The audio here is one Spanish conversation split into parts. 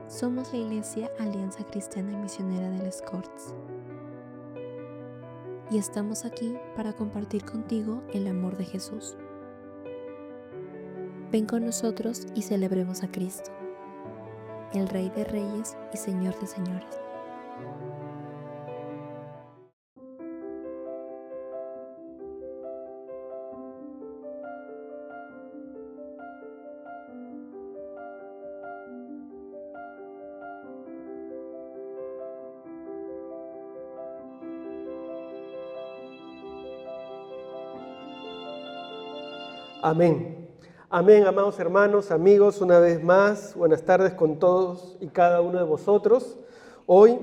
Somos la Iglesia Alianza Cristiana y Misionera de Les Corts y estamos aquí para compartir contigo el amor de Jesús. Ven con nosotros y celebremos a Cristo, el Rey de Reyes y Señor de Señores. Amén. Amén, amados hermanos, amigos, una vez más, buenas tardes con todos y cada uno de vosotros. Hoy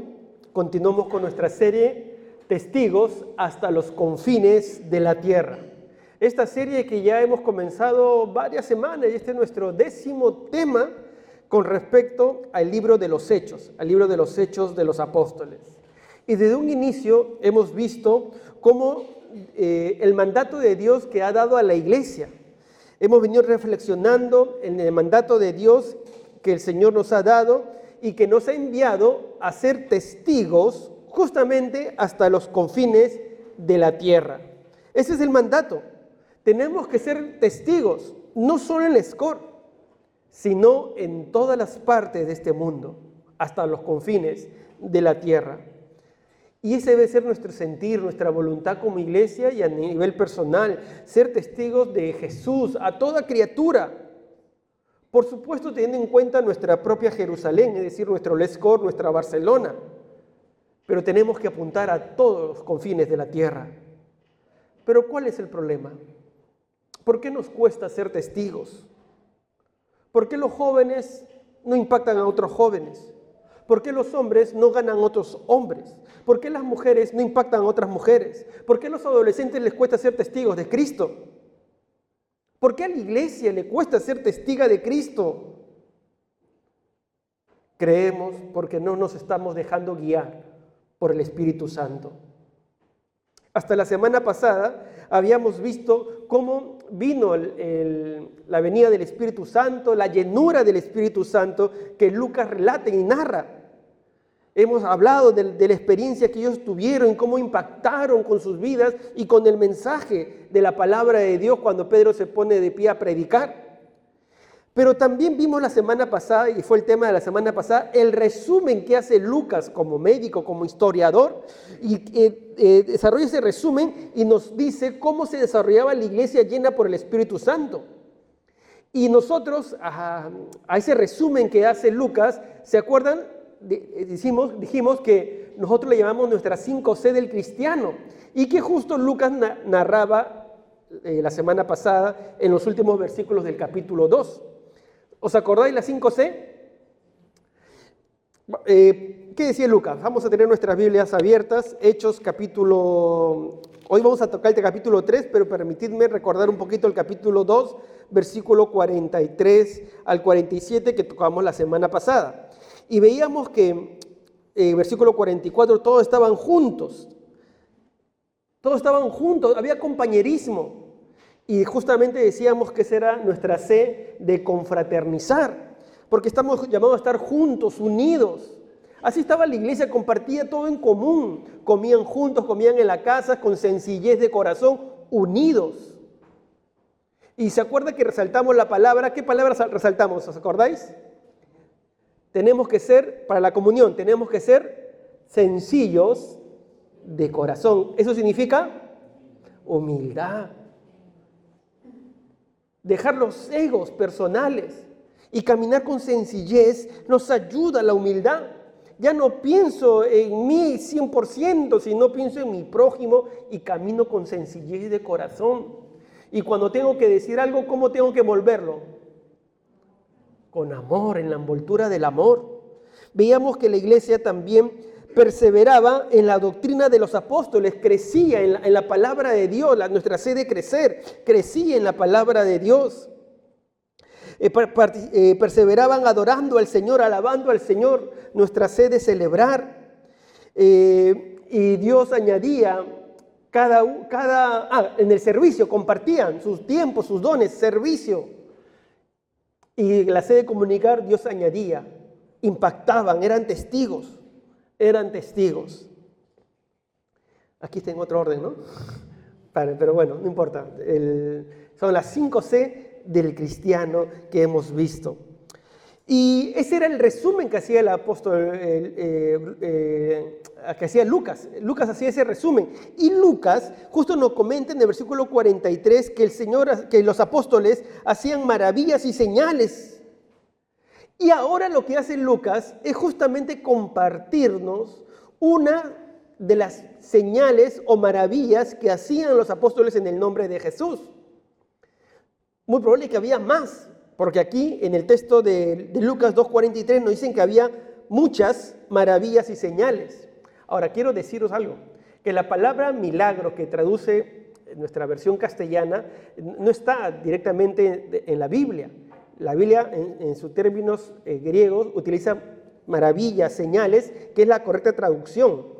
continuamos con nuestra serie Testigos hasta los confines de la tierra. Esta serie que ya hemos comenzado varias semanas y este es nuestro 10º tema con respecto al libro de los Hechos, al libro de los Hechos de los Apóstoles. Y desde un inicio hemos visto cómo el mandato de Dios que ha dado a la iglesia. Hemos venido reflexionando en el mandato de Dios que el Señor nos ha dado y que nos ha enviado a ser testigos justamente hasta los confines de la tierra. Ese es el mandato. Tenemos que ser testigos, no solo en Les Corts, sino en todas las partes de este mundo, hasta los confines de la tierra. Y ese debe ser nuestro sentir, nuestra voluntad como iglesia y a nivel personal, ser testigos de Jesús a toda criatura. Por supuesto, teniendo en cuenta nuestra propia Jerusalén, es decir, nuestro Les Corts, nuestra Barcelona. Pero tenemos que apuntar a todos los confines de la tierra. Pero ¿cuál es el problema? ¿Por qué nos cuesta ser testigos? ¿Por qué los jóvenes no impactan a otros jóvenes? ¿Por qué los hombres no ganan a otros hombres? ¿Por qué las mujeres no impactan a otras mujeres? ¿Por qué a los adolescentes les cuesta ser testigos de Cristo? ¿Por qué a la iglesia le cuesta ser testiga de Cristo? Creemos porque no nos estamos dejando guiar por el Espíritu Santo. Hasta la semana pasada habíamos visto cómo vino la venida del Espíritu Santo, la llenura del Espíritu Santo que Lucas relata y narra. Hemos hablado de la experiencia que ellos tuvieron, cómo impactaron con sus vidas y con el mensaje de la palabra de Dios cuando Pedro se pone de pie a predicar. Pero también vimos la semana pasada, y fue el tema de la semana pasada, el resumen que hace Lucas como médico, como historiador, y desarrolla ese resumen y nos dice cómo se desarrollaba la iglesia llena por el Espíritu Santo. Y nosotros, a ese resumen que hace Lucas, ¿se acuerdan? Dijimos que nosotros le llamamos nuestras 5 C del cristiano, y que justo Lucas narraba la semana pasada en los últimos versículos del capítulo 2. ¿Os acordáis las 5C? ¿Qué decía Lucas? Vamos a tener nuestras Biblias abiertas. Hechos capítulo... Hoy vamos a tocar el capítulo 3, pero permitidme recordar un poquito el capítulo 2, versículo 43 al 47 que tocamos la semana pasada. Y veíamos que, versículo 44, todos estaban juntos. Todos estaban juntos, había compañerismo. Y justamente decíamos que esa era nuestra C de confraternizar, porque estamos llamados a estar juntos, unidos. Así estaba la iglesia, compartía todo en común, comían juntos, comían en la casa, con sencillez de corazón, unidos. Y se acuerda que resaltamos la palabra, ¿qué palabra resaltamos? ¿Os acordáis? Tenemos que ser, para la comunión, tenemos que ser sencillos de corazón. Eso significa humildad. Dejar los egos personales y caminar con sencillez nos ayuda a la humildad. Ya no pienso en mí 100%, sino pienso en mi prójimo y camino con sencillez de corazón. Y cuando tengo que decir algo, ¿cómo tengo que volverlo? Con amor, en la envoltura del amor. Veíamos que la iglesia también perseveraba en la doctrina de los apóstoles, crecía en la palabra de Dios, nuestra sed de crecer, crecía en la palabra de Dios. Perseveraban adorando al Señor, alabando al Señor, nuestra sed de celebrar. Y Dios añadía en el servicio, compartían sus tiempos, sus dones, servicio. Y la sed de comunicar, Dios añadía impactaban, eran testigos. Aquí está en otro orden, ¿no? Pero bueno, no importa. Son las 5C del cristiano que hemos visto. Y ese era el resumen que hacía el apóstol, que hacía Lucas. Lucas hacía ese resumen. Y Lucas justo nos comenta en el versículo 43 que los apóstoles hacían maravillas y señales. Y ahora lo que hace Lucas es justamente compartirnos una de las señales o maravillas que hacían los apóstoles en el nombre de Jesús. Muy probable que había más, porque aquí en el texto de Lucas 2:43 nos dicen que había muchas maravillas y señales. Ahora, quiero deciros algo, que la palabra milagro que traduce en nuestra versión castellana no está directamente en la Biblia. La Biblia, en sus términos griegos, utiliza maravillas, señales, que es la correcta traducción.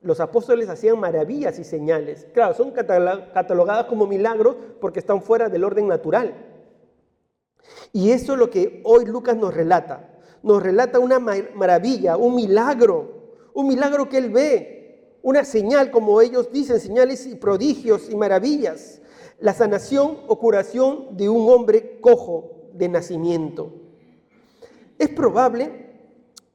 Los apóstoles hacían maravillas y señales. Claro, son catalogadas como milagros porque están fuera del orden natural. Y eso es lo que hoy Lucas nos relata. Nos relata una maravilla, un milagro que él ve, una señal, como ellos dicen, señales y prodigios y maravillas. La sanación o curación de un hombre cojo de nacimiento. Es probable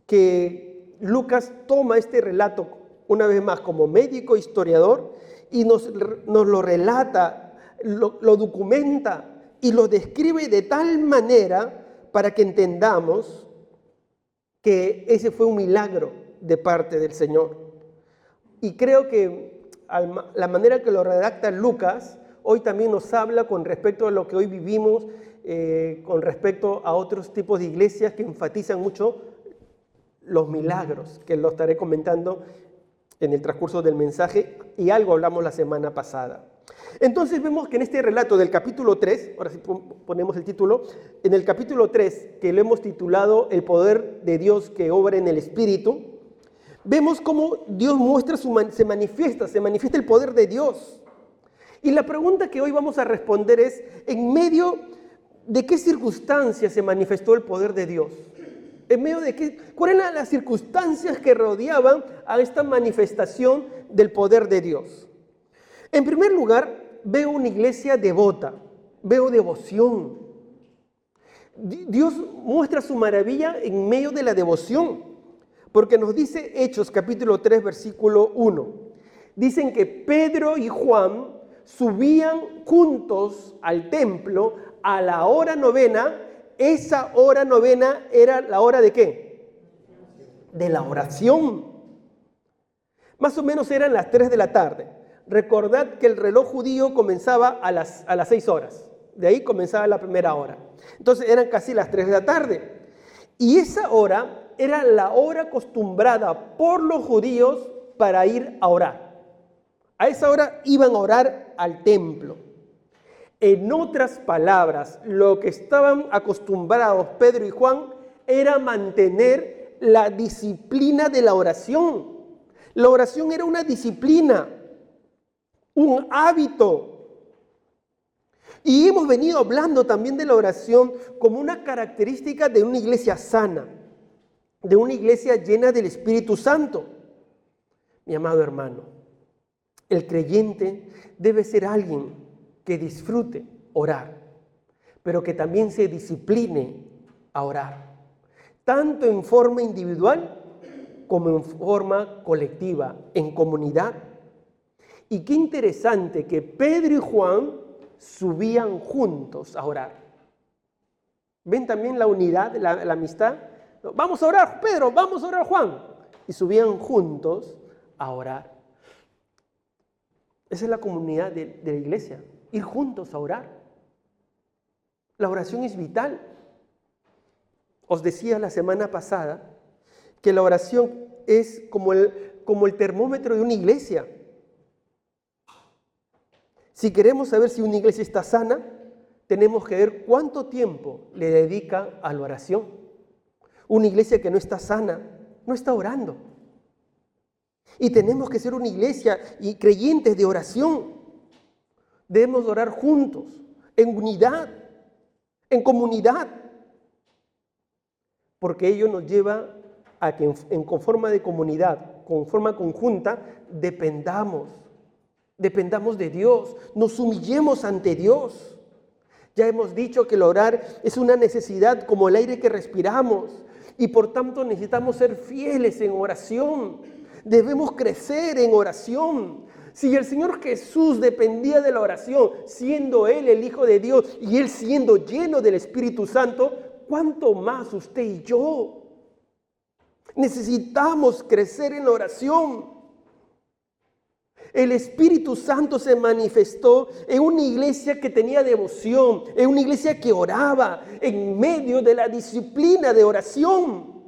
que Lucas toma este relato una vez más como médico historiador y nos lo relata, lo documenta y lo describe de tal manera para que entendamos que ese fue un milagro de parte del Señor. Y creo que la manera que lo redacta Lucas hoy también nos habla con respecto a lo que hoy vivimos, con respecto a otros tipos de iglesias que enfatizan mucho los milagros, que lo estaré comentando en el transcurso del mensaje, y algo hablamos la semana pasada. Entonces vemos que en este relato del capítulo 3, ahora sí ponemos el título, en el capítulo 3, que lo hemos titulado El poder de Dios que obra en el Espíritu, vemos cómo Dios se manifiesta el poder de Dios. Y la pregunta que hoy vamos a responder es, ¿en medio de qué circunstancias se manifestó el poder de Dios? ¿En medio de qué? ¿Cuáles eran las circunstancias que rodeaban a esta manifestación del poder de Dios? En primer lugar, veo una iglesia devota, veo devoción. Dios muestra su maravilla en medio de la devoción, porque nos dice Hechos capítulo 3, versículo 1. Dicen que Pedro y Juan subían juntos al templo a la hora novena. Esa hora novena era la hora ¿de qué? De la oración. Más o menos eran las 3 de la tarde. Recordad que el reloj judío comenzaba a las 6 horas. De ahí comenzaba la primera hora. Entonces eran casi las 3 de la tarde. Y esa hora era la hora acostumbrada por los judíos para ir a orar. A esa hora iban a orar al templo. En otras palabras, lo que estaban acostumbrados Pedro y Juan era mantener la disciplina de la oración. La oración era una disciplina, un hábito. Y hemos venido hablando también de la oración como una característica de una iglesia sana, de una iglesia llena del Espíritu Santo. Mi amado hermano, el creyente debe ser alguien que disfrute orar, pero que también se discipline a orar, tanto en forma individual como en forma colectiva, en comunidad. Y qué interesante que Pedro y Juan subían juntos a orar. ¿Ven también la unidad, la amistad? Vamos a orar, Pedro, vamos a orar, Juan. Y subían juntos a orar. Esa es la comunidad de la iglesia. Ir juntos a orar. La oración es vital. Os decía la semana pasada que la oración es como el termómetro de una iglesia. Si queremos saber si una iglesia está sana, tenemos que ver cuánto tiempo le dedica a la oración. Una iglesia que no está sana, no está orando. Y tenemos que ser una iglesia y creyentes de oración. Debemos orar juntos, en unidad, en comunidad. porque ello nos lleva a que en forma de comunidad, con forma conjunta, dependamos de Dios, nos humillemos ante Dios. Ya hemos dicho que el orar es una necesidad como el aire que respiramos y por tanto necesitamos ser fieles en oración. Debemos crecer en oración. Si el Señor Jesús dependía de la oración, siendo Él el Hijo de Dios y Él siendo lleno del Espíritu Santo, ¿cuánto más usted y yo? Necesitamos crecer en la oración. El Espíritu Santo se manifestó en una iglesia que tenía devoción, en una iglesia que oraba en medio de la disciplina de oración.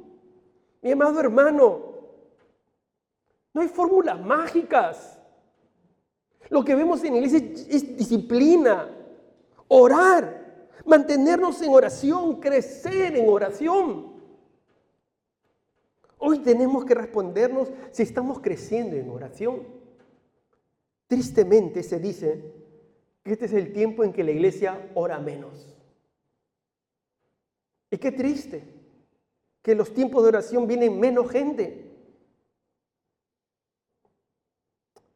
Mi amado hermano, no hay fórmulas mágicas. Lo que vemos en la iglesia es disciplina, orar, mantenernos en oración, crecer en oración. Hoy tenemos que respondernos si estamos creciendo en oración. Tristemente se dice que este es el tiempo en que la iglesia ora menos. Y qué triste que en los tiempos de oración vienen menos gente.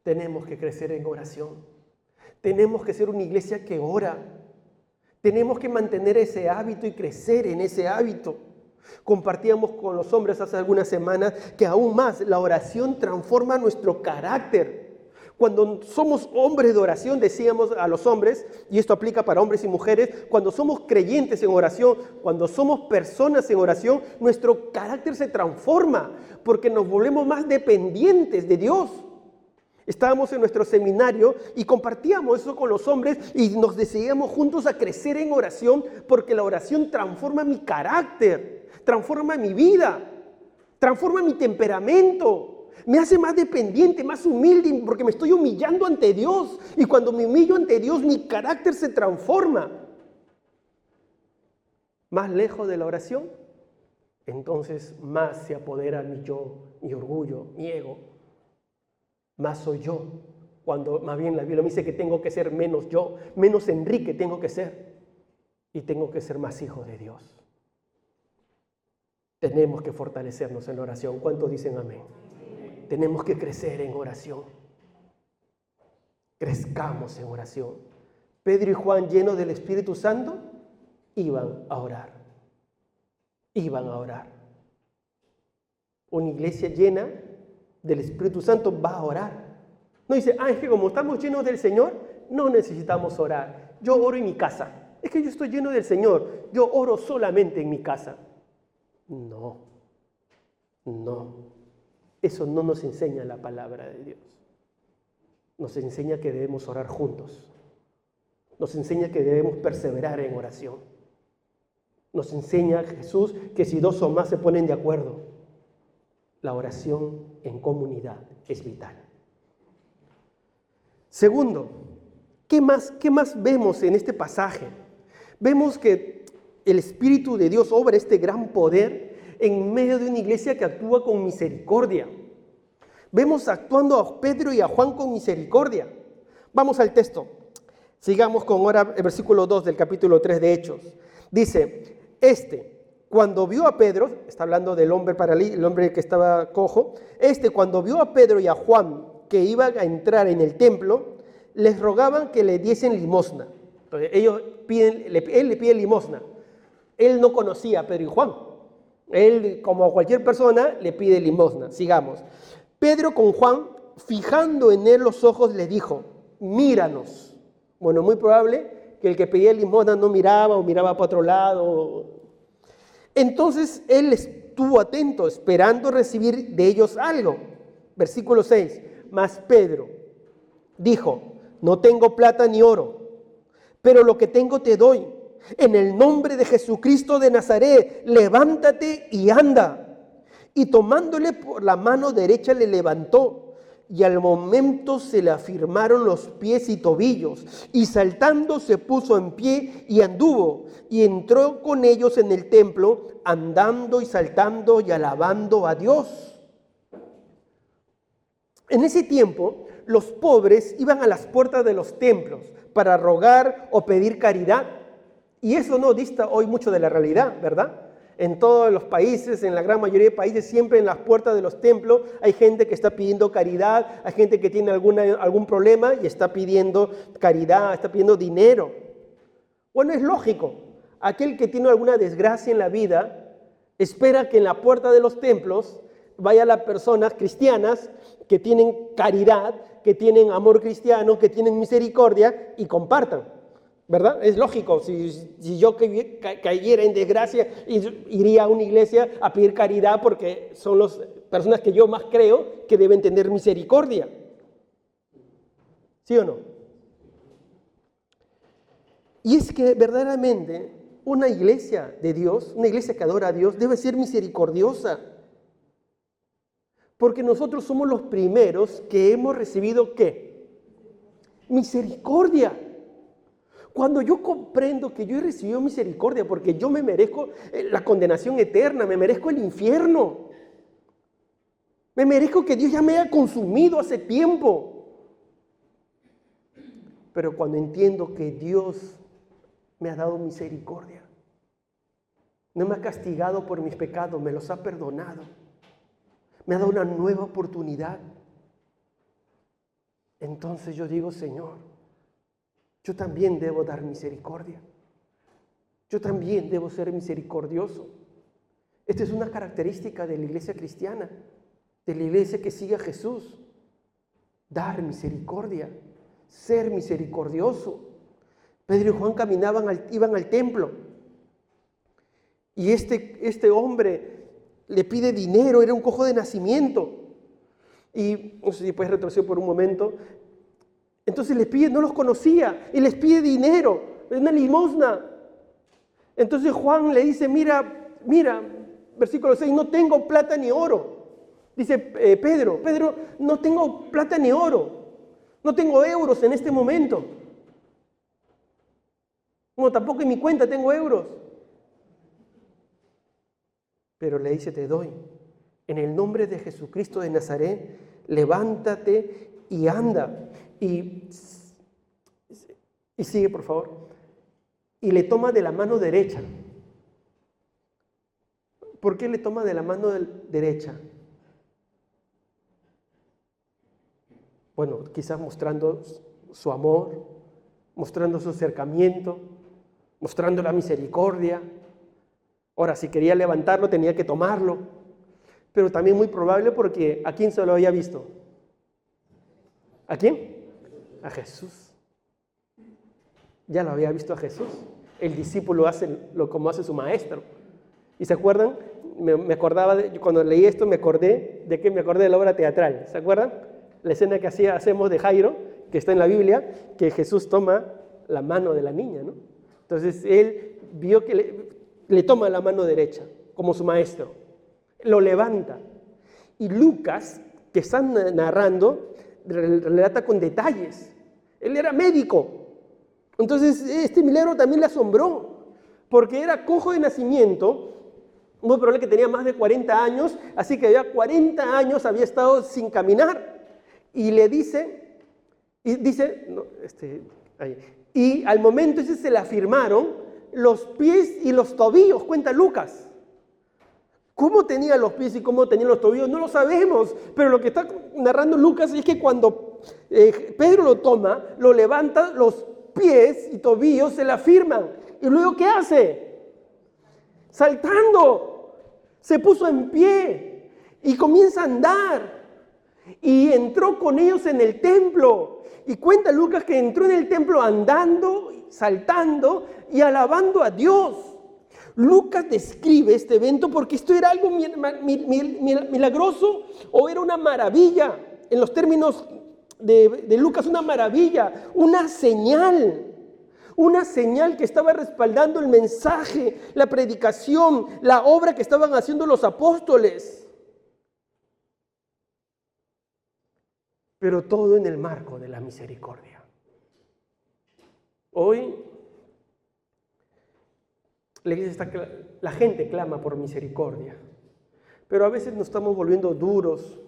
Tenemos que crecer en oración. Tenemos que ser una iglesia que ora. Tenemos que mantener ese hábito y crecer en ese hábito. Compartíamos con los hombres hace algunas semanas que aún más la oración transforma nuestro carácter. Cuando somos hombres de oración, decíamos a los hombres, y esto aplica para hombres y mujeres, cuando somos creyentes en oración, cuando somos personas en oración, nuestro carácter se transforma porque nos volvemos más dependientes de Dios. Estábamos en nuestro seminario y compartíamos eso con los hombres y nos decidíamos juntos a crecer en oración porque la oración transforma mi carácter, transforma mi vida, transforma mi temperamento. Me hace más dependiente, más humilde, porque me estoy humillando ante Dios. Y cuando me humillo ante Dios, mi carácter se transforma. Más lejos de la oración, entonces más se apodera mi yo, mi orgullo, mi ego. Más soy yo. Cuando más bien la Biblia me dice que tengo que ser menos yo, menos Enrique tengo que ser. Y tengo que ser más hijo de Dios. Tenemos que fortalecernos en la oración. ¿Cuántos dicen amén? Tenemos que crecer en oración. Crezcamos en oración. Pedro y Juan, llenos del Espíritu Santo, iban a orar. Iban a orar. Una iglesia llena del Espíritu Santo va a orar. No dice, es que como estamos llenos del Señor, no necesitamos orar. Yo oro en mi casa. Es que yo estoy lleno del Señor. Yo oro solamente en mi casa. No. Eso no nos enseña la palabra de Dios. Nos enseña que debemos orar juntos. Nos enseña que debemos perseverar en oración. Nos enseña Jesús que si dos o más se ponen de acuerdo, la oración en comunidad es vital. Segundo, ¿qué más vemos en este pasaje? Vemos que el Espíritu de Dios obra este gran poder en medio de una iglesia que actúa con misericordia. Vemos actuando a Pedro y a Juan con misericordia. Vamos al texto. Sigamos con ahora el versículo 2 del capítulo 3 de Hechos. Dice, cuando vio a Pedro, está hablando del hombre el hombre que estaba cojo, cuando vio a Pedro y a Juan que iban a entrar en el templo, les rogaban que le diesen limosna. Entonces él le pide limosna. Él no conocía a Pedro y Juan. Él, como cualquier persona, le pide limosna. Sigamos. Pedro con Juan, fijando en él los ojos, le dijo, míranos. Bueno, muy probable que el que pedía limosna no miraba o miraba para otro lado. Entonces él estuvo atento, esperando recibir de ellos algo. Versículo 6. Mas Pedro dijo, no tengo plata ni oro, pero lo que tengo te doy. En el nombre de Jesucristo de Nazaret, levántate y anda. Y tomándole por la mano derecha le levantó, y al momento se le afirmaron los pies y tobillos, y saltando se puso en pie y anduvo, y entró con ellos en el templo, andando y saltando y alabando a Dios. En ese tiempo, los pobres iban a las puertas de los templos para rogar o pedir caridad. Y eso no dista hoy mucho de la realidad, ¿verdad? En todos los países, en la gran mayoría de países, siempre en las puertas de los templos hay gente que está pidiendo caridad, hay gente que tiene algún problema y está pidiendo caridad, está pidiendo dinero. Bueno, es lógico. Aquel que tiene alguna desgracia en la vida espera que en la puerta de los templos vayan las personas cristianas que tienen caridad, que tienen amor cristiano, que tienen misericordia y compartan. ¿Verdad? Es lógico, si yo cayera en desgracia, iría a una iglesia a pedir caridad porque son las personas que yo más creo que deben tener misericordia. ¿Sí o no? Y es que verdaderamente una iglesia de Dios, una iglesia que adora a Dios, debe ser misericordiosa. Porque nosotros somos los primeros que hemos recibido ¿qué? Misericordia. Cuando yo comprendo que yo he recibido misericordia porque yo me merezco la condenación eterna, me merezco el infierno, me merezco que Dios ya me haya consumido hace tiempo. Pero cuando entiendo que Dios me ha dado misericordia, no me ha castigado por mis pecados, me los ha perdonado, me ha dado una nueva oportunidad, entonces yo digo, Señor, yo también debo dar misericordia. Yo también debo ser misericordioso. Esta es una característica de la iglesia cristiana, de la iglesia que sigue a Jesús. Dar misericordia, ser misericordioso. Pedro y Juan iban al templo. Y este hombre le pide dinero, era un cojo de nacimiento. Y no sé si puedes retroceder por un momento. Entonces les pide, no los conocía, y les pide dinero, una limosna. Entonces Juan le dice, mira, versículo 6, no tengo plata ni oro. Dice Pedro, no tengo plata ni oro, no tengo euros en este momento. No, tampoco en mi cuenta tengo euros. Pero le dice, te doy, en el nombre de Jesucristo de Nazaret, levántate y anda. Y sigue, por favor. Y le toma de la mano derecha. ¿Por qué le toma de la mano derecha? Bueno, quizás mostrando su amor, mostrando su acercamiento, mostrando la misericordia. Ahora, si quería levantarlo, tenía que tomarlo. Pero también muy probable porque ¿a quién se lo había visto? ¿A quién? A Jesús. Ya lo había visto a Jesús. El discípulo hace como hace su maestro. ¿Y se acuerdan? Me acordaba, cuando leí esto me acordé de la obra teatral. ¿Se acuerdan? La escena que hacemos de Jairo, que está en la Biblia, que Jesús toma la mano de la niña, ¿no? Entonces él vio que le toma la mano derecha, como su maestro. Lo levanta. Y Lucas, que está narrando, relata con detalles. Él era médico. Entonces este milagro también le asombró, porque era cojo de nacimiento, muy probable que tenía más de 40 años, así que ya 40 años había estado sin caminar. Y le dice, y al momento ese se le afirmaron los pies y los tobillos, cuenta Lucas. ¿Cómo tenía los pies y cómo tenía los tobillos? No lo sabemos, pero lo que está narrando Lucas es que cuando Pedro lo toma, lo levanta, los pies y tobillos se le afirman. ¿Y luego qué hace? Saltando, se puso en pie y comienza a andar. Y entró con ellos en el templo. Y cuenta Lucas que entró en el templo andando, saltando y alabando a Dios. Lucas describe este evento porque esto era algo milagroso o era una maravilla. En los términos de Lucas, una maravilla, una señal que estaba respaldando el mensaje, la predicación, la obra que estaban haciendo los apóstoles. Pero todo en el marco de la misericordia. Hoy la gente clama por misericordia, pero a veces nos estamos volviendo duros.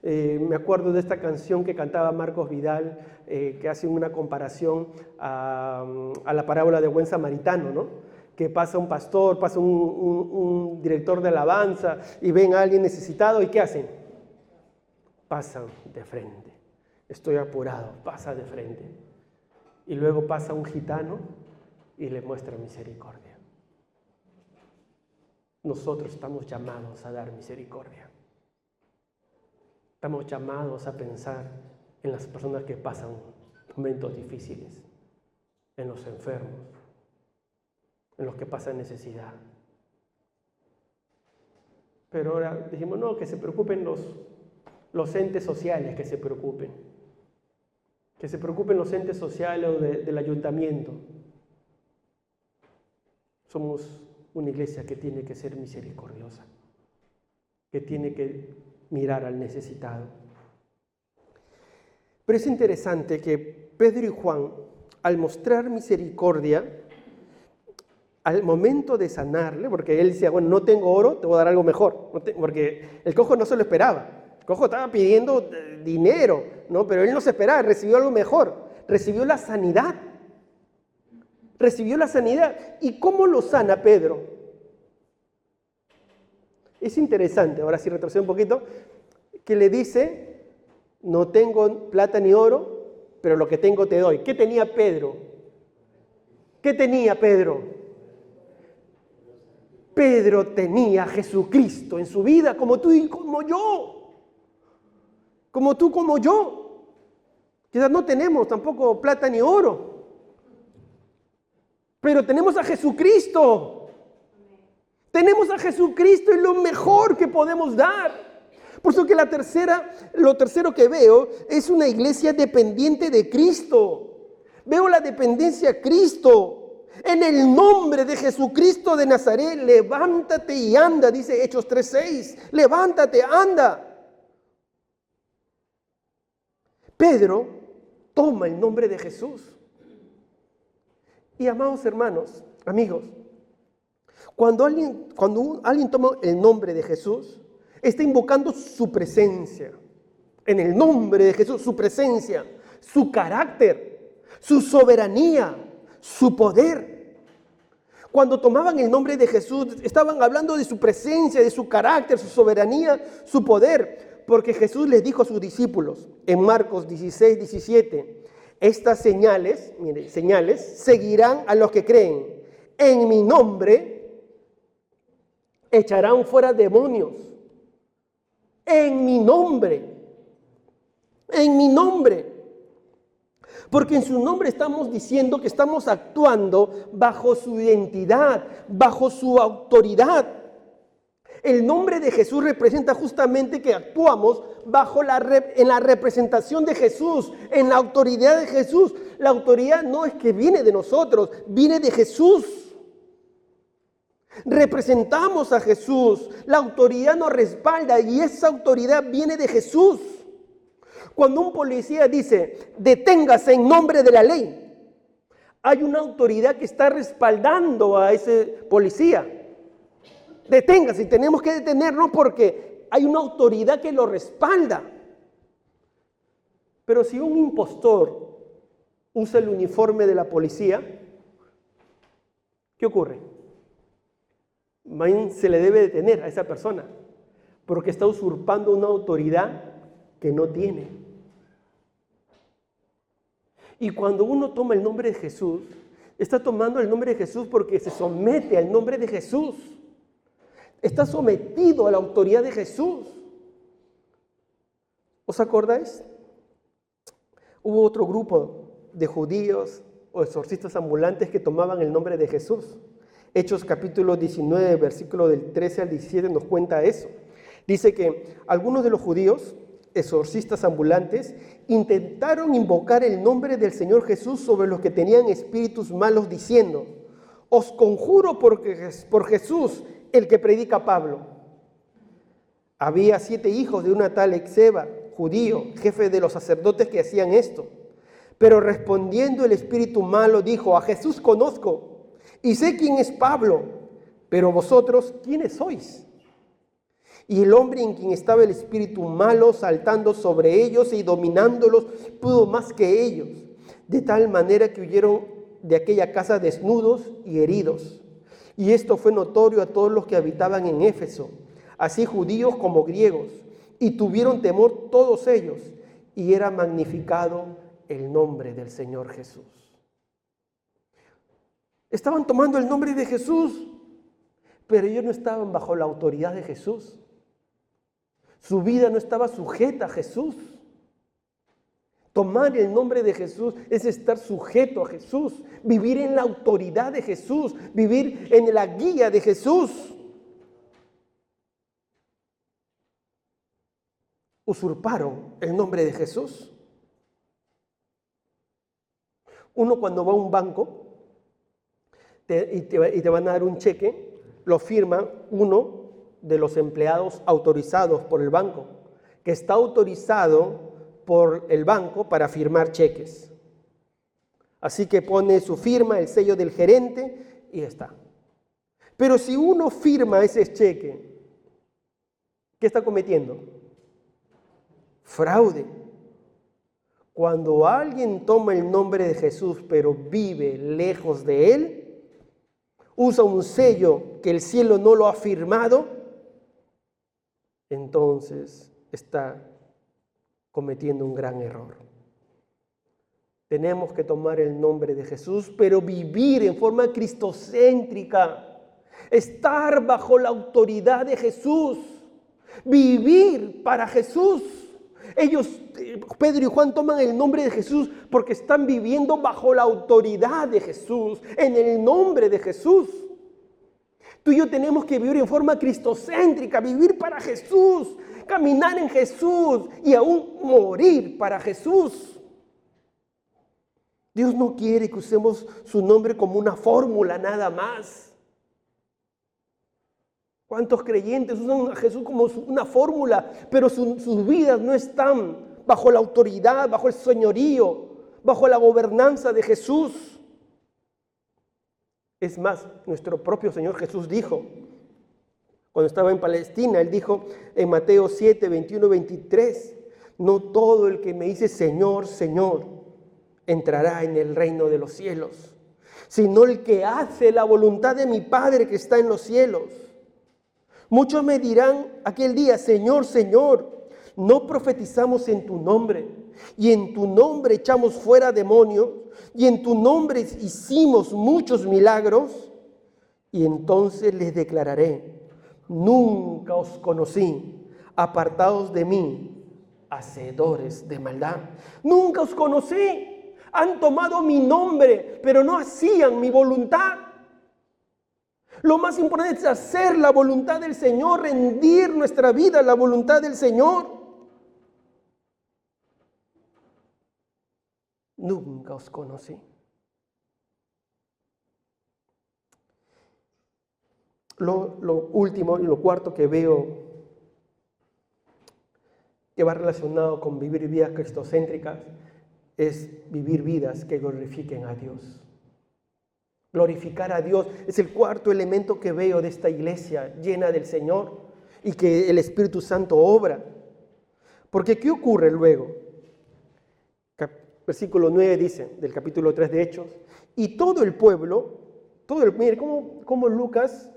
Me acuerdo de esta canción que cantaba Marcos Vidal, que hace una comparación a la parábola de buen samaritano, ¿no? que pasa un pastor, pasa un director de alabanza y ven a alguien necesitado y ¿qué hacen? Pasan de frente. Estoy apurado, pasa de frente. Y luego pasa un gitano y le muestra misericordia. Nosotros estamos llamados a dar misericordia. Estamos llamados a pensar en las personas que pasan momentos difíciles, en los enfermos, en los que pasan necesidad. Pero ahora decimos, no, que se preocupen los entes sociales, que se preocupen los entes sociales del ayuntamiento. Somos una iglesia que tiene que ser misericordiosa, que tiene que mirar al necesitado. Pero es interesante que Pedro y Juan, al mostrar misericordia, al momento de sanarle, porque él decía, bueno, no tengo oro, te voy a dar algo mejor, porque el cojo no se lo esperaba. El cojo estaba pidiendo dinero, ¿no? Pero él no se esperaba, recibió algo mejor, recibió la sanidad. Recibió la sanidad. ¿Y cómo lo sana Pedro? Es interesante, ahora sí retrocedo un poquito, que le dice, no tengo plata ni oro, pero lo que tengo te doy. ¿Qué tenía Pedro? ¿Qué tenía Pedro? Pedro tenía a Jesucristo en su vida, como tú y como yo. Como tú, como yo. Quizás no tenemos tampoco plata ni oro, pero tenemos a Jesucristo. Tenemos a Jesucristo y lo mejor que podemos dar. Por eso que lo tercero que veo es una iglesia dependiente de Cristo. Veo la dependencia a Cristo. En el nombre de Jesucristo de Nazaret, levántate y anda, dice Hechos 3:6. Levántate, anda. Pedro toma el nombre de Jesús. Y amados hermanos, amigos, cuando alguien toma el nombre de Jesús, está invocando su presencia. En el nombre de Jesús, su presencia, su carácter, su soberanía, su poder. Cuando tomaban el nombre de Jesús, estaban hablando de su presencia, de su carácter, su soberanía, su poder. Porque Jesús les dijo a sus discípulos en Marcos 16:17, estas señales seguirán a los que creen. En mi nombre echarán fuera demonios. En mi nombre. En mi nombre. Porque en su nombre estamos diciendo que estamos actuando bajo su identidad, bajo su autoridad. El nombre de Jesús representa justamente que actuamos en la representación de Jesús, en la autoridad de Jesús. La autoridad no es que viene de nosotros, viene de Jesús. Representamos a Jesús, la autoridad nos respalda y esa autoridad viene de Jesús. Cuando un policía dice, deténgase en nombre de la ley, hay una autoridad que está respaldando a ese policía. Deténgase, y tenemos que detenernos porque hay una autoridad que lo respalda. Pero si un impostor usa el uniforme de la policía, ¿qué ocurre? Se le debe detener a esa persona porque está usurpando una autoridad que no tiene. Y cuando uno toma el nombre de Jesús, está tomando el nombre de Jesús porque se somete al nombre de Jesús. Está sometido a la autoridad de Jesús. ¿Os acordáis? Hubo otro grupo de judíos o exorcistas ambulantes que tomaban el nombre de Jesús. Hechos capítulo 19, versículo del 13 al 17 nos cuenta eso. Dice que algunos de los judíos, exorcistas ambulantes, intentaron invocar el nombre del Señor Jesús sobre los que tenían espíritus malos diciendo, os conjuro por Jesús, el que predica Pablo. Había 7 hijos de una tal Exeba, judío, jefe de los sacerdotes que hacían esto. Pero respondiendo el espíritu malo dijo, a Jesús conozco y sé quién es Pablo, pero vosotros, ¿quiénes sois? Y el hombre en quien estaba el espíritu malo, saltando sobre ellos y dominándolos, pudo más que ellos, de tal manera que huyeron de aquella casa desnudos y heridos. Y esto fue notorio a todos los que habitaban en Éfeso, así judíos como griegos, y tuvieron temor todos ellos, y era magnificado el nombre del Señor Jesús. Estaban tomando el nombre de Jesús, pero ellos no estaban bajo la autoridad de Jesús. Su vida no estaba sujeta a Jesús. Tomar el nombre de Jesús es estar sujeto a Jesús, vivir en la autoridad de Jesús, vivir en la guía de Jesús. Usurparon el nombre de Jesús. Uno cuando va a un banco y te van a dar un cheque, lo firma uno de los empleados autorizados por el banco, que está autorizado por el banco para firmar cheques. Así que pone su firma, el sello del gerente y ya está. Pero si uno firma ese cheque, ¿qué está cometiendo? Fraude. Cuando alguien toma el nombre de Jesús pero vive lejos de él, usa un sello que el cielo no lo ha firmado, entonces está cometiendo un gran error. Tenemos que tomar el nombre de Jesús, pero vivir en forma cristocéntrica, estar bajo la autoridad de Jesús, vivir para Jesús. Ellos, Pedro y Juan, toman el nombre de Jesús porque están viviendo bajo la autoridad de Jesús, en el nombre de Jesús. Tú y yo tenemos que vivir en forma cristocéntrica, vivir para Jesús, caminar en Jesús y aún morir para Jesús. Dios no quiere que usemos su nombre como una fórmula nada más. ¿Cuántos creyentes usan a Jesús como una fórmula, pero sus vidas no están bajo la autoridad, bajo el señorío, bajo la gobernanza de Jesús? Es más, nuestro propio Señor Jesús dijo, cuando estaba en Palestina, Él dijo en Mateo 7, 21, 23, no todo el que me dice Señor, Señor, entrará en el reino de los cielos, sino el que hace la voluntad de mi Padre que está en los cielos. Muchos me dirán aquel día, Señor, Señor, no profetizamos en tu nombre, y en tu nombre echamos fuera demonios, y en tu nombre hicimos muchos milagros. Y entonces les declararé, nunca os conocí, apartados de mí, hacedores de maldad. Nunca os conocí, han tomado mi nombre, pero no hacían mi voluntad. Lo más importante es hacer la voluntad del Señor, rendir nuestra vida a la voluntad del Señor. Nunca os conocí. Lo último y lo cuarto que veo que va relacionado con vivir vidas cristocéntricas es vivir vidas que glorifiquen a Dios. Glorificar a Dios es el cuarto elemento que veo de esta iglesia llena del Señor y que el Espíritu Santo obra. Porque ¿qué ocurre luego? Versículo 9 dice, del capítulo 3 de Hechos, y todo el pueblo, mire cómo Lucas,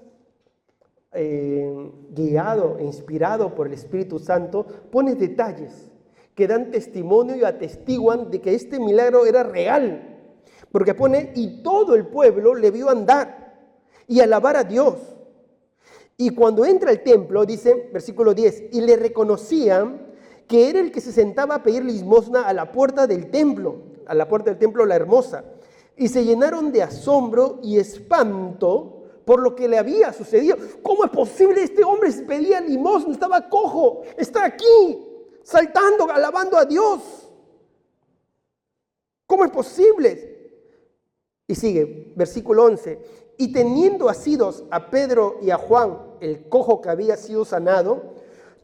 guiado e inspirado por el Espíritu Santo, pone detalles que dan testimonio y atestiguan de que este milagro era real. Porque pone, y todo el pueblo le vio andar y alabar a Dios. Y cuando entra al templo, dice, versículo 10, y le reconocían que era el que se sentaba a pedir limosna a la puerta del templo, la hermosa. Y se llenaron de asombro y espanto por lo que le había sucedido. ¿Cómo es posible? Este hombre pedía limosna, estaba cojo, está aquí, saltando, alabando a Dios. ¿Cómo es posible? Y sigue, versículo 11, y teniendo asidos a Pedro y a Juan, el cojo que había sido sanado,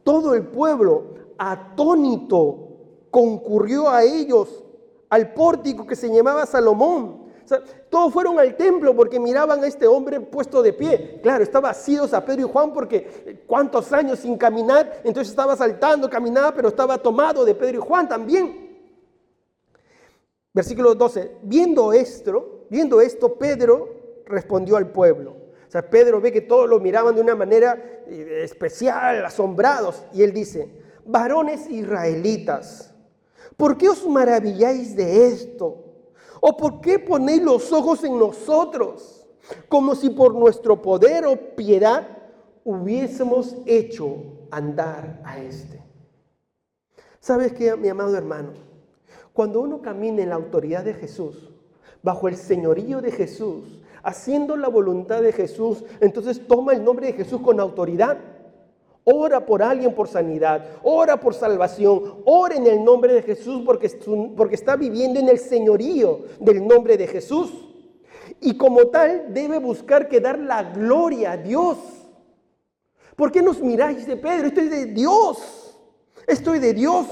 todo el pueblo, atónito, concurrió a ellos, al pórtico que se llamaba Salomón. O sea, todos fueron al templo porque miraban a este hombre puesto de pie. Claro, estaba asidos a Pedro y Juan porque cuántos años sin caminar, entonces estaba saltando, caminaba, pero estaba tomado de Pedro y Juan también. Versículo 12, viendo esto, Pedro respondió al pueblo. O sea, Pedro ve que todos lo miraban de una manera especial, asombrados. Y él dice, varones israelitas, ¿por qué os maravilláis de esto? ¿O por qué ponéis los ojos en nosotros, como si por nuestro poder o piedad hubiésemos hecho andar a este? ¿Sabes qué, mi amado hermano? Cuando uno camina en la autoridad de Jesús, bajo el señorío de Jesús, haciendo la voluntad de Jesús, entonces toma el nombre de Jesús con autoridad. Ora por alguien por sanidad, ora por salvación, ora en el nombre de Jesús porque está viviendo en el señorío del nombre de Jesús. Y como tal debe buscar que dar la gloria a Dios. ¿Por qué nos miráis? Dice Pedro, esto es de Dios, esto es de Dios.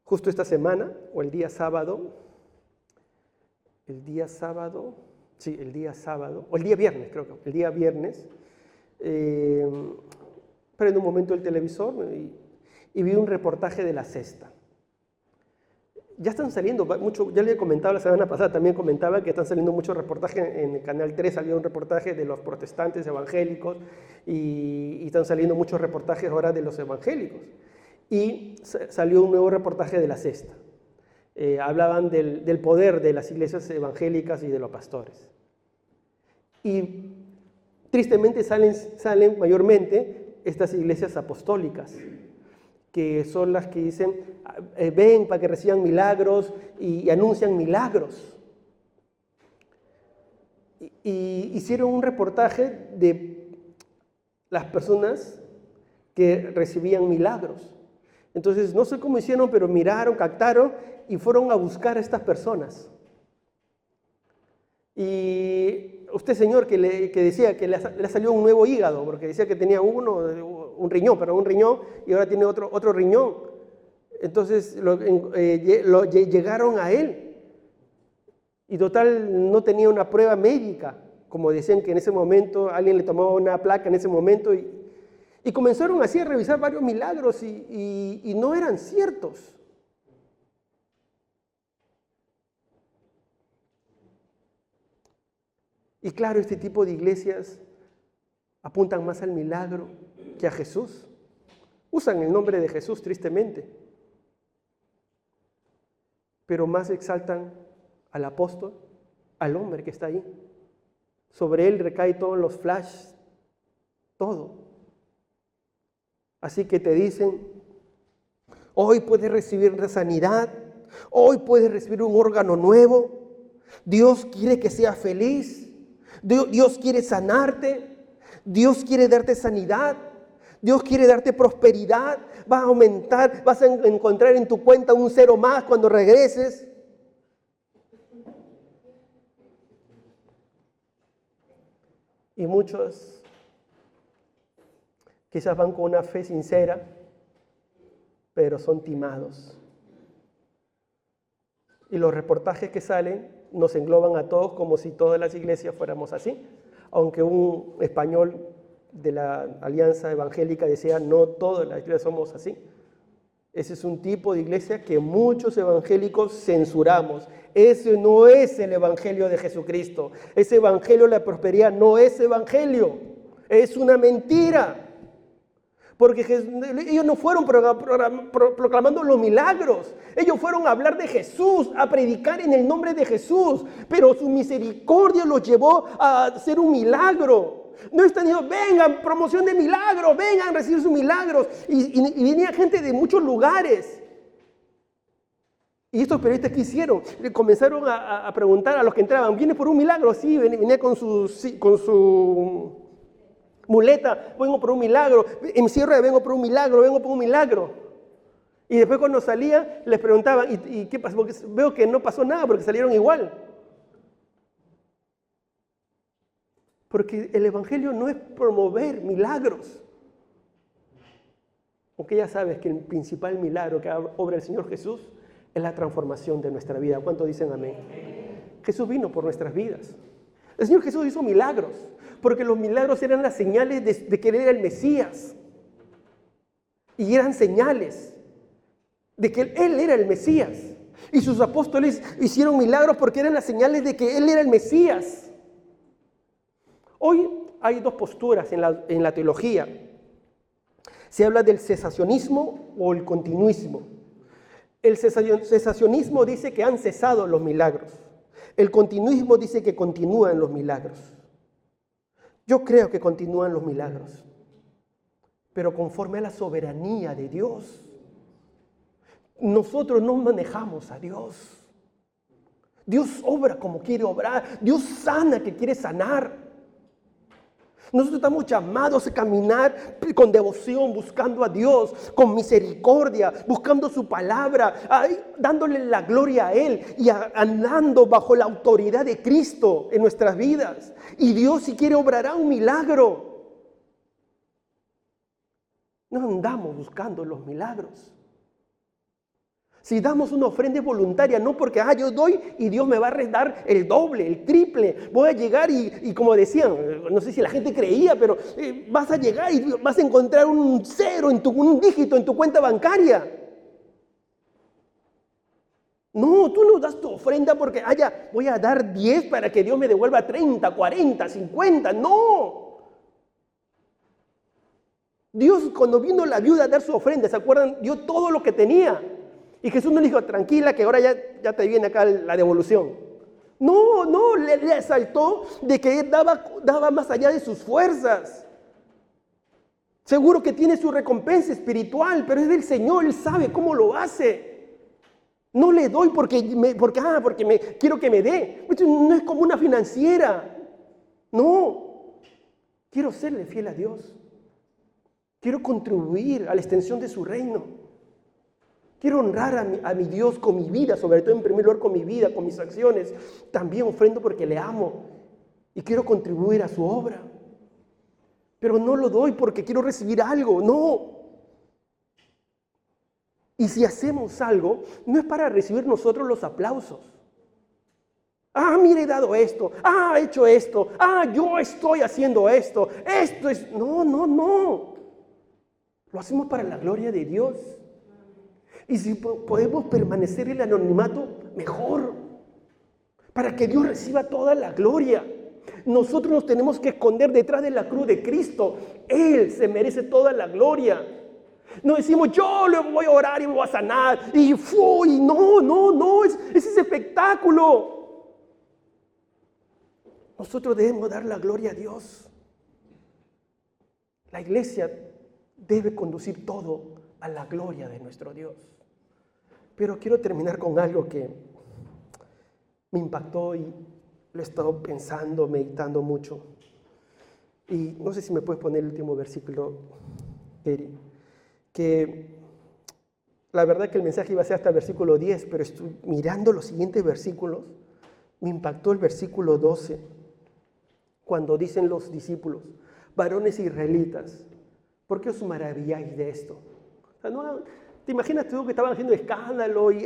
Justo esta semana, o el día sábado, o el día viernes, creo que, el día viernes, prendo un momento el televisor y vi un reportaje de La Sexta. Ya están saliendo mucho, ya le he comentado la semana pasada, también comentaba que están saliendo muchos reportajes en el Canal 3, salió un reportaje de los protestantes evangélicos y están saliendo muchos reportajes ahora de los evangélicos. Y salió un nuevo reportaje de La Sexta. Hablaban del poder de las iglesias evangélicas y de los pastores. Y tristemente salen mayormente estas iglesias apostólicas, que son las que dicen, ven para que reciban milagros y anuncian milagros. Y hicieron un reportaje de las personas que recibían milagros. Entonces, no sé cómo hicieron, pero miraron, captaron y fueron a buscar a estas personas. Y usted, señor, que decía que le salió un nuevo hígado, porque decía que tenía un riñón, y ahora tiene otro riñón. Entonces, llegaron a él. Y total, no tenía una prueba médica, como decían que en ese momento alguien le tomaba una placa en ese momento y comenzaron así a revisar varios milagros y no eran ciertos. Y claro, este tipo de iglesias apuntan más al milagro que a Jesús. Usan el nombre de Jesús, tristemente. Pero más exaltan al apóstol, al hombre que está ahí. Sobre él recae todos los flashes, todo. Así que te dicen, hoy puedes recibir una sanidad, hoy puedes recibir un órgano nuevo, Dios quiere que seas feliz, Dios quiere sanarte, Dios quiere darte sanidad, Dios quiere darte prosperidad, vas a aumentar, vas a encontrar en tu cuenta un 0 más cuando regreses. Y muchos quizás van con una fe sincera, pero son timados. Y los reportajes que salen nos engloban a todos como si todas las iglesias fuéramos así. Aunque un español de la Alianza Evangélica decía, no todas las iglesias somos así. Ese es un tipo de iglesia que muchos evangélicos censuramos. Ese no es el evangelio de Jesucristo. Ese evangelio de la prosperidad no es evangelio. Es una mentira. Porque ellos no fueron proclamando los milagros. Ellos fueron a hablar de Jesús, a predicar en el nombre de Jesús. Pero su misericordia los llevó a hacer un milagro. No están diciendo, vengan, promoción de milagros, vengan a recibir sus milagros. Y venía gente de muchos lugares. Y estos periodistas, ¿qué hicieron? Le comenzaron a preguntar a los que entraban, ¿vienes por un milagro? Sí, venía con su muleta, vengo por un milagro, en Sierra vengo por un milagro. Y después cuando salía les preguntaban, ¿y qué pasó? Porque veo que no pasó nada porque salieron igual. Porque el evangelio no es promover milagros. Porque ya sabes que el principal milagro que obra el Señor Jesús es la transformación de nuestra vida. ¿Cuántos dicen amén? Jesús vino por nuestras vidas. El Señor Jesús hizo milagros, porque los milagros eran las señales de que Él era el Mesías. Y eran señales de que Él era el Mesías. Y sus apóstoles hicieron milagros porque eran las señales de que Él era el Mesías. Hoy hay dos posturas en la teología. Se habla del cesacionismo o el continuismo. El cesacionismo dice que han cesado los milagros. El continuismo dice que continúan los milagros. Yo creo que continúan los milagros, pero conforme a la soberanía de Dios. Nosotros no manejamos a Dios. Dios obra como quiere obrar. Dios sana que quiere sanar. Nosotros estamos llamados a caminar con devoción, buscando a Dios, con misericordia, buscando su palabra, dándole la gloria a Él y andando bajo la autoridad de Cristo en nuestras vidas. Y Dios, si quiere, obrará un milagro. No andamos buscando los milagros. Si damos una ofrenda voluntaria, no porque yo doy y Dios me va a dar el doble, el triple. Voy a llegar y como decían, no sé si la gente creía, pero vas a llegar y vas a encontrar un cero, un dígito en tu cuenta bancaria. No, tú no das tu ofrenda porque voy a dar 10 para que Dios me devuelva 30, 40, 50. No. Dios, cuando vino la viuda a dar su ofrenda, ¿se acuerdan? Dio todo lo que tenía. Y Jesús no le dijo, tranquila, que ahora ya te viene acá la devolución. No, le exaltó de que él daba más allá de sus fuerzas. Seguro que tiene su recompensa espiritual, pero es del Señor, Él sabe cómo lo hace. No le doy porque quiero que me dé. No es como una financiera. No, quiero serle fiel a Dios. Quiero contribuir a la extensión de su reino. Quiero honrar a mi Dios con mi vida, sobre todo en primer lugar con mi vida, con mis acciones. También ofrendo porque le amo y quiero contribuir a su obra. Pero no lo doy porque quiero recibir algo, no. Y si hacemos algo, no es para recibir nosotros los aplausos. Mire, he dado esto. He hecho esto. Yo estoy haciendo esto. Esto es... No. Lo hacemos para la gloria de Dios. Y si podemos permanecer en el anonimato, mejor. Para que Dios reciba toda la gloria. Nosotros nos tenemos que esconder detrás de la cruz de Cristo. Él se merece toda la gloria. No decimos, yo le voy a orar y me voy a sanar. No. Es ese espectáculo. Nosotros debemos dar la gloria a Dios. La iglesia debe conducir todo a la gloria de nuestro Dios. Pero quiero terminar con algo que me impactó y lo he estado pensando, meditando mucho. Y no sé si me puedes poner el último versículo, Eri. Que la verdad que el mensaje iba a ser hasta el versículo 10, pero estoy mirando los siguientes versículos. Me impactó el versículo 12, cuando dicen los discípulos, varones israelitas, ¿por qué os maravilláis de esto? O sea, no, ¿te imaginas tú que estaban haciendo escándalo y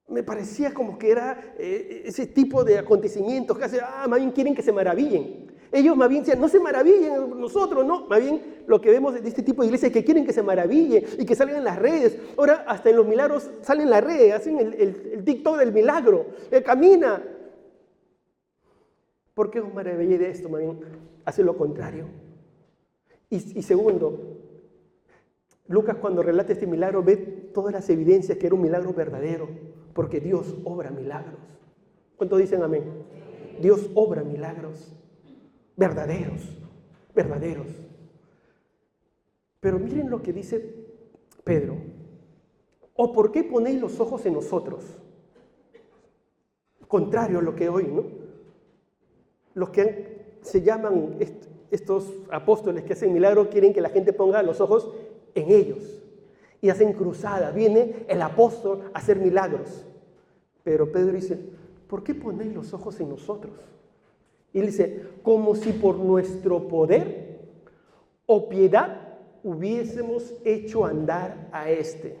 me parecía como que era ese tipo de acontecimientos que hacen, más bien quieren que se maravillen. Ellos más bien decían, no se maravillen nosotros, no. Más bien lo que vemos de este tipo de iglesias es que quieren que se maraville y que salgan en las redes. Ahora hasta en los milagros salen en las redes, hacen el TikTok del milagro, camina. ¿Por qué os maravilláis de esto? Más bien hace lo contrario. Y segundo, Lucas cuando relata este milagro ve todas las evidencias que era un milagro verdadero, porque Dios obra milagros. ¿Cuántos dicen amén? Dios obra milagros verdaderos. Pero miren lo que dice Pedro. ¿O por qué ponéis los ojos en nosotros? Contrario a lo que hoy, ¿no? Los que se llaman estos apóstoles que hacen milagros quieren que la gente ponga los ojos en ellos y hacen cruzadas. Viene el apóstol a hacer milagros, pero Pedro dice, ¿por qué ponéis los ojos en nosotros? Y él dice, como si por nuestro poder o piedad hubiésemos hecho andar a este.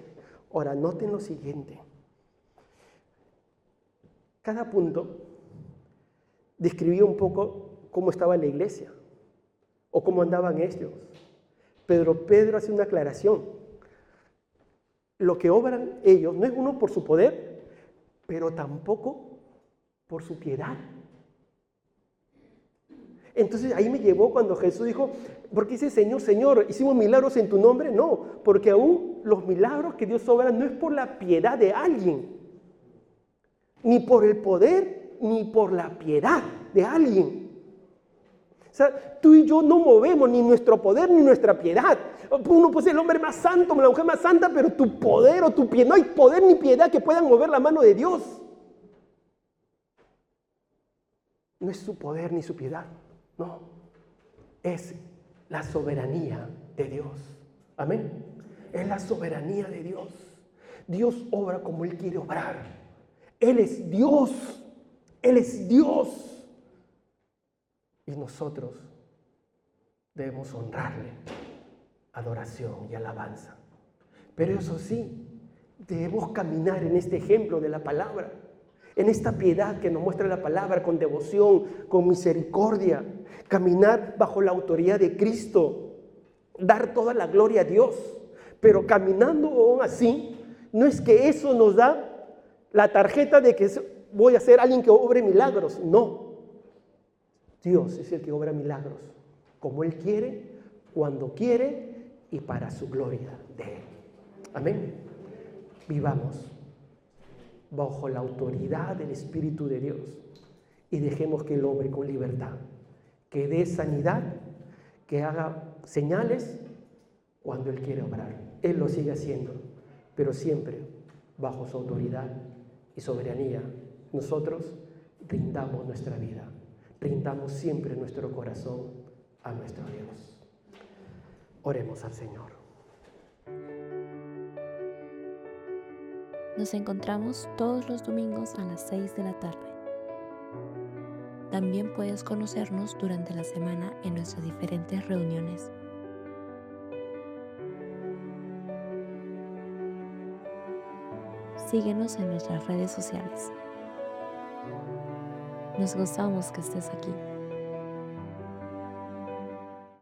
Ahora, noten lo siguiente. Cada punto describía un poco cómo estaba la iglesia o cómo andaban ellos. Pedro hace una aclaración. lo que obran ellos no es uno por su poder, pero tampoco por su piedad. Entonces ahí me llevó cuando Jesús dijo, ¿por qué dice Señor, Señor, hicimos milagros en tu nombre? No, porque aún los milagros que Dios obra no es por la piedad de alguien, ni por el poder, ni por la piedad de alguien. O sea, tú y yo no movemos ni nuestro poder ni nuestra piedad. Uno puede ser el hombre más santo, la mujer más santa, pero tu poder o tu piedad, no hay poder ni piedad que puedan mover la mano de Dios. No es su poder ni su piedad. No, es la soberanía de Dios. Amén. Es la soberanía de Dios. Dios obra como Él quiere obrar. Él es Dios. Él es Dios. Y nosotros debemos honrarle, adoración y alabanza. Pero eso sí, debemos caminar en este ejemplo de la palabra, en esta piedad que nos muestra la palabra, con devoción, con misericordia, caminar bajo la autoridad de Cristo, dar toda la gloria a Dios. Pero caminando aún así, no es que eso nos da la tarjeta de que voy a ser alguien que obre milagros. No, Dios es el que obra milagros, como Él quiere, cuando quiere y para su gloria de Él. Amén. Vivamos bajo la autoridad del Espíritu de Dios y dejemos que Él obre con libertad, que dé sanidad, que haga señales cuando Él quiere obrar. Él lo sigue haciendo, pero siempre bajo su autoridad y soberanía. Nosotros rindamos nuestra vida, rindamos siempre nuestro corazón a nuestro Dios. Oremos al Señor. Nos encontramos todos los domingos a las 6 de la tarde. También puedes conocernos durante la semana en nuestras diferentes reuniones. Síguenos en nuestras redes sociales. Nos gozamos que estés aquí.